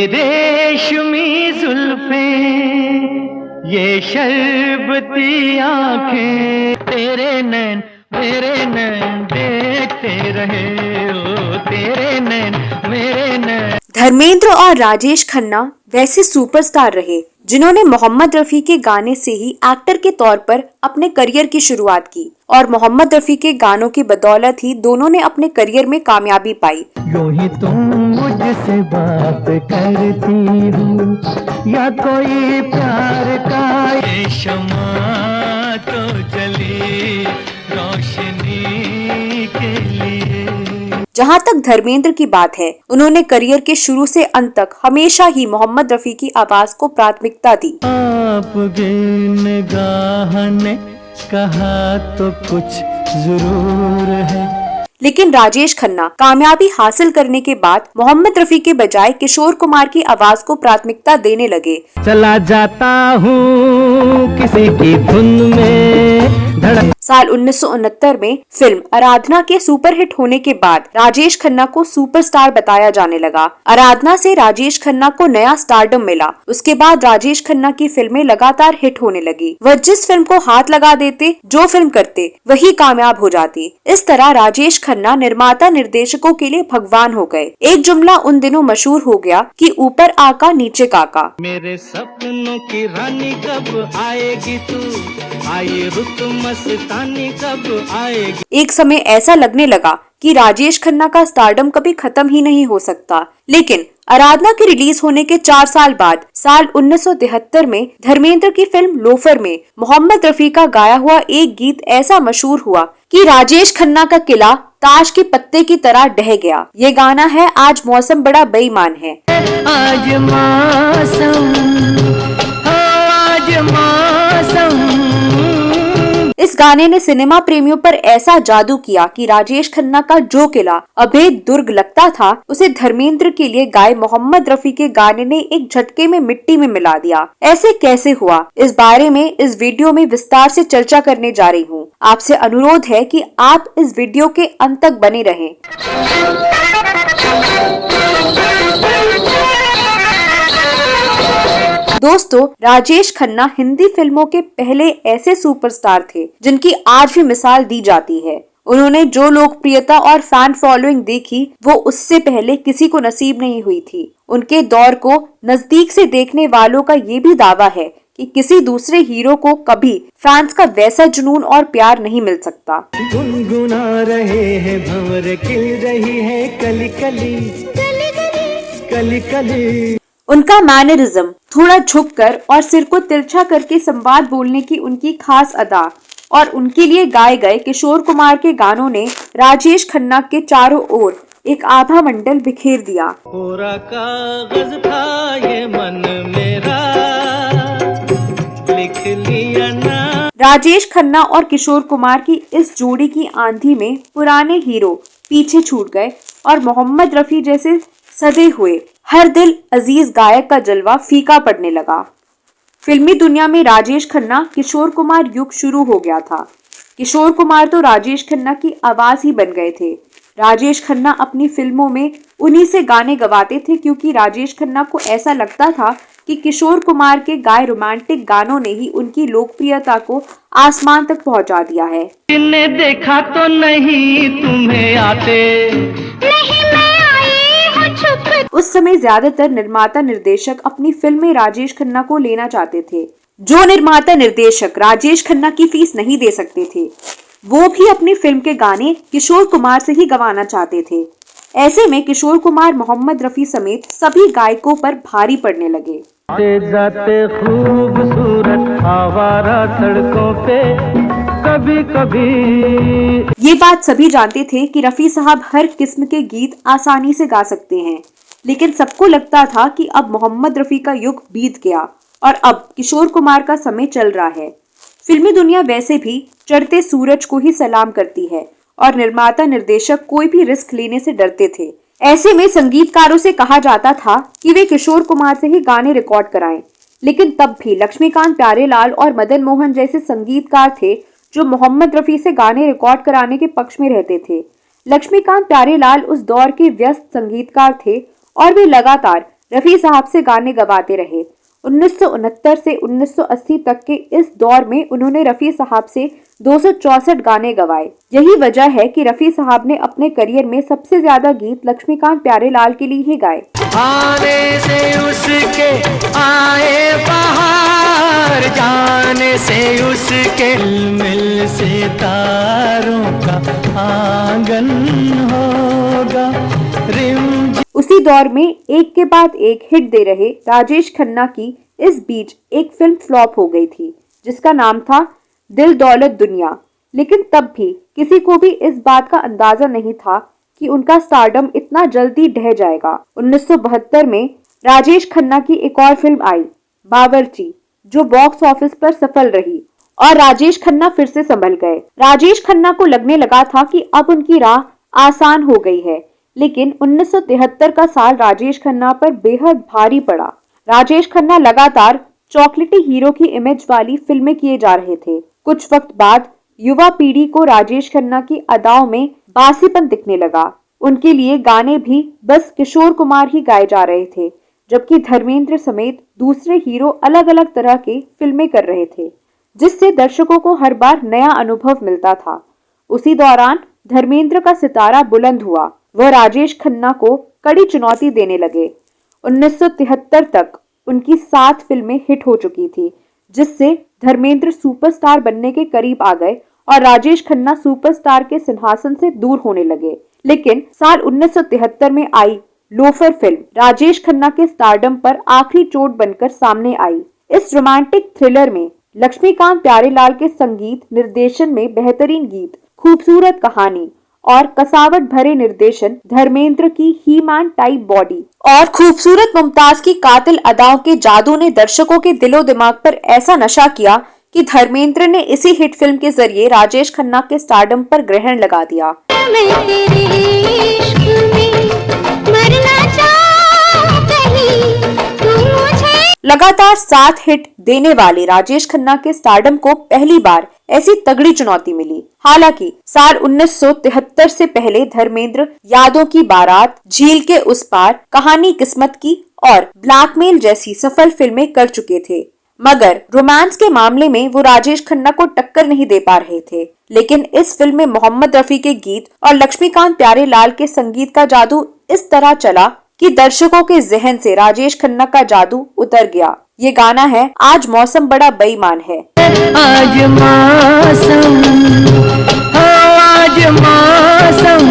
रेशमी जुल्फें, ये शरबती आंखें, तेरे नैन मेरे नैन देखते रहे, ओ तेरे नैन मेरे नैन। धर्मेंद्र और राजेश खन्ना वैसे सुपरस्टार रहे जिन्होंने मोहम्मद रफी के गाने से ही एक्टर के तौर पर अपने करियर की शुरुआत की और मोहम्मद रफी के गानों की बदौलत ही दोनों ने अपने करियर में कामयाबी पाई। यूं ही तुम मुझसे बात करती हो या कोई प्यार का ये शमा तो जली रोशनी के लिए। जहाँ तक धर्मेंद्र की बात है, उन्होंने करियर के शुरू से अंत तक हमेशा ही मोहम्मद रफी की आवाज को प्राथमिकता दी। आपकी निगाह ने कहा तो कुछ जरूर है। लेकिन राजेश खन्ना कामयाबी हासिल करने के बाद मोहम्मद रफी के बजाय किशोर कुमार की आवाज को प्राथमिकता देने लगे। चला जाता हूँ किसी की धुन में। साल 1969 में फिल्म आराधना के सुपरहिट होने के बाद राजेश खन्ना को सुपरस्टार बताया जाने लगा। आराधना से राजेश खन्ना को नया स्टारडम मिला। उसके बाद राजेश खन्ना की फिल्में लगातार हिट होने लगी। वह जिस फिल्म को हाथ लगा देते, जो फिल्म करते, वही कामयाब हो जाती। इस तरह राजेश खन्ना निर्माता निर्देशकों के लिए भगवान हो गए। एक जुमला उन दिनों मशहूर हो गया कि ऊपर आका नीचे काका। मेरे सपनों की रानी कब आएगी तू, आई रुत मस्तानी कब आएगी। एक समय ऐसा लगने लगा कि राजेश खन्ना का स्टारडम कभी खत्म ही नहीं हो सकता। लेकिन आराधना के रिलीज होने के 4 साल बाद साल 1973 में धर्मेंद्र की फिल्म लोफर में मोहम्मद रफी का गाया हुआ एक गीत ऐसा मशहूर हुआ कि राजेश खन्ना का किला ताश के पत्ते की तरह ढह गया। ये गाना है आज मौसम बड़ा बेईमान है। आज मौसम, आज मौसम। इस गाने ने सिनेमा प्रेमियों पर ऐसा जादू किया कि राजेश खन्ना का जो किला अभेद दुर्ग लगता था, उसे धर्मेंद्र के लिए गाए मोहम्मद रफी के गाने ने एक झटके में मिट्टी में मिला दिया। ऐसे कैसे हुआ, इस बारे में इस वीडियो में विस्तार से चर्चा करने जा रही हूँ। आपसे अनुरोध है कि आप इस वीडियो के अंत तक बने रहें। दोस्तों, राजेश खन्ना हिंदी फिल्मों के पहले ऐसे सुपरस्टार थे जिनकी आज भी मिसाल दी जाती है। उन्होंने जो लोकप्रियता और फैन फॉलोइंग देखी, वो उससे पहले किसी को नसीब नहीं हुई थी। उनके दौर को नजदीक से देखने वालों का ये भी दावा है कि किसी दूसरे हीरो को कभी फैंस का वैसा जुनून और प्यार नहीं मिल सकता। गुनगुना रहे हैं भंवर, खिल रही है कली कली कली कली। उनका मैनरिज्म, थोड़ा झुककर और सिर को तिरछा करके संवाद बोलने की उनकी खास अदा और उनके लिए गाए गए किशोर कुमार के गानों ने राजेश खन्ना के चारों ओर एक आभा मंडल बिखेर दिया। पूरा कागज था ये मन मेरा, लिख लिया ना। राजेश खन्ना और किशोर कुमार की इस जोड़ी की आंधी में पुराने हीरो पीछे छूट गए और मोहम्मद रफी जैसे सदे हुए हर दिल अजीज गायक का जलवा फीका पड़ने लगा। फिल्मी दुनिया में राजेश खन्ना किशोर कुमार युग शुरू हो गया था। किशोर कुमार तो राजेश खन्ना की आवाज ही बन गए थे। राजेश खन्ना अपनी फिल्मों में उन्हीं से गाने गवाते थे क्योंकि राजेश खन्ना को ऐसा लगता था कि किशोर कुमार के गाए रोमांटिक गानों ने ही उनकी लोकप्रियता को आसमान तक पहुंचा दिया है। जिन्हें देखा तो नहीं तुम्हें आते, नहीं मैं आई हूं छुप। उस समय ज्यादातर निर्माता निर्देशक अपनी फिल्म में राजेश खन्ना को लेना चाहते थे। जो निर्माता निर्देशक राजेश खन्ना की फीस नहीं दे सकते थे, वो भी अपनी फिल्म के गाने किशोर कुमार से ही गवाना चाहते थे। ऐसे में किशोर कुमार मोहम्मद रफी समेत सभी गायकों पर भारी पड़ने लगे। जाते खूबसूरत आवारा सड़कों पे कभी कभी। ये बात सभी जानते थे कि रफी साहब हर किस्म के गीत आसानी से गा सकते हैं, लेकिन सबको लगता था कि अब मोहम्मद रफी का युग बीत गया और अब किशोर कुमार का समय चल रहा है। फिल्मी दुनिया वैसे भी चढ़ते सूरज को ही सलाम करती है और निर्माता निर्देशक कोई भी रिस्क लेने से डरते थे। ऐसे में संगीतकारों से कहा जाता था कि वे किशोर कुमार से ही गाने रिकॉर्ड कराएं, लेकिन तब भी लक्ष्मीकांत प्यारेलाल और मदन मोहन जैसे संगीतकार थे जो मोहम्मद रफी से गाने रिकॉर्ड कराने के पक्ष में रहते थे। लक्ष्मीकांत प्यारेलाल उस दौर के व्यस्त संगीतकार थे और वे लगातार रफी साहब से गाने गवाते रहे। 1969 से 1980 तक के इस दौर में उन्होंने रफी साहब से 264 गाने गवाए। यही वजह है कि रफी साहब ने अपने करियर में सबसे ज्यादा गीत लक्ष्मीकांत प्यारेलाल के लिए ही गाए। आने से उसके आए बहार, जाने से उसके मिल सितारों का आंगन होगा। उसी दौर में एक के बाद एक हिट दे रहे राजेश खन्ना की इस बीच एक फिल्म फ्लॉप हो गई थी जिसका नाम था दिल दौलत दुनिया। लेकिन तब भी किसी को भी इस बात का अंदाजा नहीं था कि उनका स्टारडम इतना जल्दी ढह जाएगा। 1972 में राजेश खन्ना की एक और फिल्म आई बावर्ची, जो बॉक्स ऑफिस पर सफल रही और राजेश खन्ना फिर से संभल गए। राजेश खन्ना को लगने लगा था कि अब उनकी राह आसान हो गई है, लेकिन 1973 का साल राजेश खन्ना पर बेहद भारी पड़ा। राजेश खन्ना लगातार चॉकलेटी हीरो की इमेज वाली फिल्में किए जा रहे थे। कुछ वक्त बाद युवा पीढ़ी को राजेश खन्ना की अदाओं में बासीपन दिखने लगा। उनके लिए गाने भी बस किशोर कुमार ही गाए जा रहे थे, जबकि धर्मेंद्र समेत दूसरे हीरो अलग अलग तरह के फिल्में कर रहे थे, जिससे दर्शकों को हर बार नया अनुभव मिलता था। उसी दौरान धर्मेंद्र का सितारा बुलंद हुआ। वह राजेश खन्ना को कड़ी चुनौती देने लगे। 1973 तक उनकी 7 फिल्में हिट हो चुकी थी, जिससे धर्मेंद्र सुपरस्टार बनने के करीब आ गए और राजेश खन्ना सुपरस्टार के सिंहासन से दूर होने लगे। लेकिन साल 1973 में आई लोफर फिल्म राजेश खन्ना के स्टारडम पर आखिरी चोट बनकर सामने आई। इस रोमांटिक थ्रिलर में लक्ष्मीकांत प्यारेलाल के संगीत निर्देशन में बेहतरीन गीत, खूबसूरत कहानी और कसावट भरे निर्देशन, धर्मेंद्र की ही मैन टाइप बॉडी और खूबसूरत मुमताज की कातिल अदाओं के जादू ने दर्शकों के दिलो दिमाग पर ऐसा नशा किया कि धर्मेंद्र ने इसी हिट फिल्म के जरिए राजेश खन्ना के स्टारडम पर ग्रहण लगा दिया। लगातार 7 हिट देने वाले राजेश खन्ना के स्टारडम को पहली बार ऐसी तगड़ी चुनौती मिली। हालांकि साल 1973 से पहले धर्मेंद्र यादों की बारात, झील के उस पार, कहानी किस्मत की और ब्लैकमेल जैसी सफल फिल्में कर चुके थे, मगर रोमांस के मामले में वो राजेश खन्ना को टक्कर नहीं दे पा रहे थे। लेकिन इस फिल्म में मोहम्मद रफी के गीत और लक्ष्मीकांत प्यारेलाल के संगीत का जादू इस तरह चला कि दर्शकों के जहन से राजेश खन्ना का जादू उतर गया। ये गाना है आज मौसम बड़ा बेईमान है। आज मौसम, आज मौसम।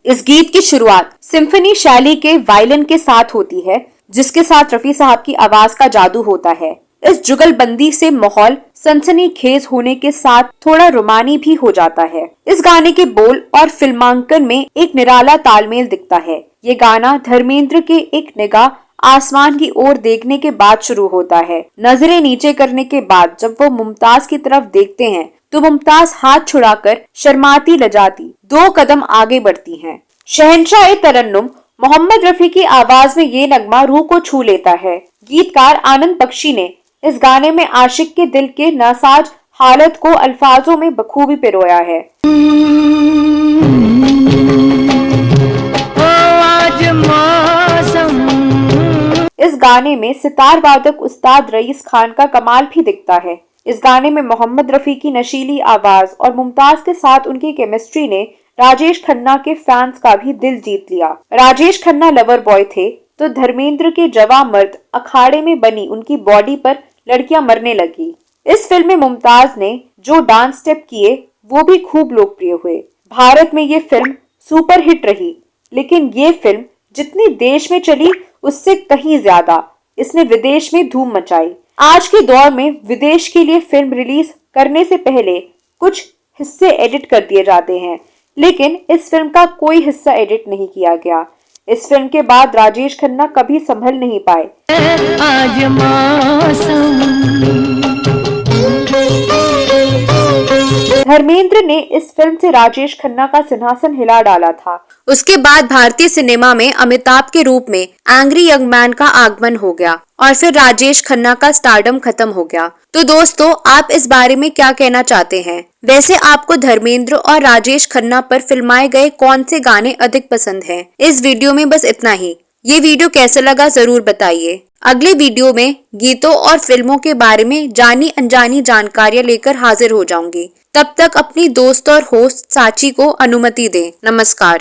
इस गीत की शुरुआत सिम्फनी शैली के वायलिन के साथ होती है, जिसके साथ रफी साहब की आवाज का जादू होता है। इस जुगलबंदी से माहौल सनसनीखेज होने के साथ थोड़ा रोमानी भी हो जाता है। इस गाने के बोल और फिल्मांकन में एक निराला तालमेल दिखता है। ये गाना धर्मेंद्र के एक निगाह आसमान की ओर देखने के बाद शुरू होता है। नजरें नीचे करने के बाद जब वो मुमताज की तरफ देखते हैं तो मुमताज हाथ छुड़ाकर शर्माती लजाती 2 कदम आगे बढ़ती हैं। शहंशाह तरन्नुम मोहम्मद रफी की आवाज में ये नगमा रूह को छू लेता है। गीतकार आनंद बख्शी ने इस गाने में आशिक के दिल के नासाज हालत को अल्फाजों में बखूबी पिरोया है। इस गाने में सितार वादक उस्ताद रईस खान का कमाल भी दिखता है। इस गाने में मोहम्मद रफी की नशीली आवाज और मुमताज के साथ उनकी केमिस्ट्री ने राजेश खन्ना के फैंस का भी दिल जीत लिया। राजेश खन्ना लवर बॉय थे तो धर्मेंद्र के जवां मर्द अखाड़े में बनी उनकी बॉडी पर लड़कियां मरने लगी। इस फिल्म में मुमताज ने जो डांस स्टेप किए वो भी खूब लोकप्रिय हुए। भारत में ये फिल्म सुपर हिट रही, लेकिन ये फिल्म जितनी देश में चली उससे कहीं ज्यादा इसने विदेश में धूम मचाई। आज के दौर में विदेश के लिए फिल्म रिलीज करने से पहले कुछ हिस्से एडिट कर दिए जाते हैं, लेकिन इस फिल्म का कोई हिस्सा एडिट नहीं किया गया। इस फिल्म के बाद राजेश खन्ना कभी संभल नहीं पाए। आज धर्मेंद्र ने इस फिल्म से राजेश खन्ना का सिंहासन हिला डाला था। उसके बाद भारतीय सिनेमा में अमिताभ के रूप में एंग्री यंग मैन का आगमन हो गया और फिर राजेश खन्ना का स्टारडम खत्म हो गया। तो दोस्तों, आप इस बारे में क्या कहना चाहते हैं? वैसे आपको धर्मेंद्र और राजेश खन्ना पर फिल्माए गए कौन से गाने अधिक पसंद हैं? इस वीडियो में बस इतना ही। ये वीडियो कैसा लगा जरूर बताइए। अगले वीडियो में गीतों और फिल्मों के बारे में जानी अनजानी जानकारियां लेकर हाजिर हो जाऊंगी। तब तक अपनी दोस्त और होस्ट साची को अनुमति दें। नमस्कार।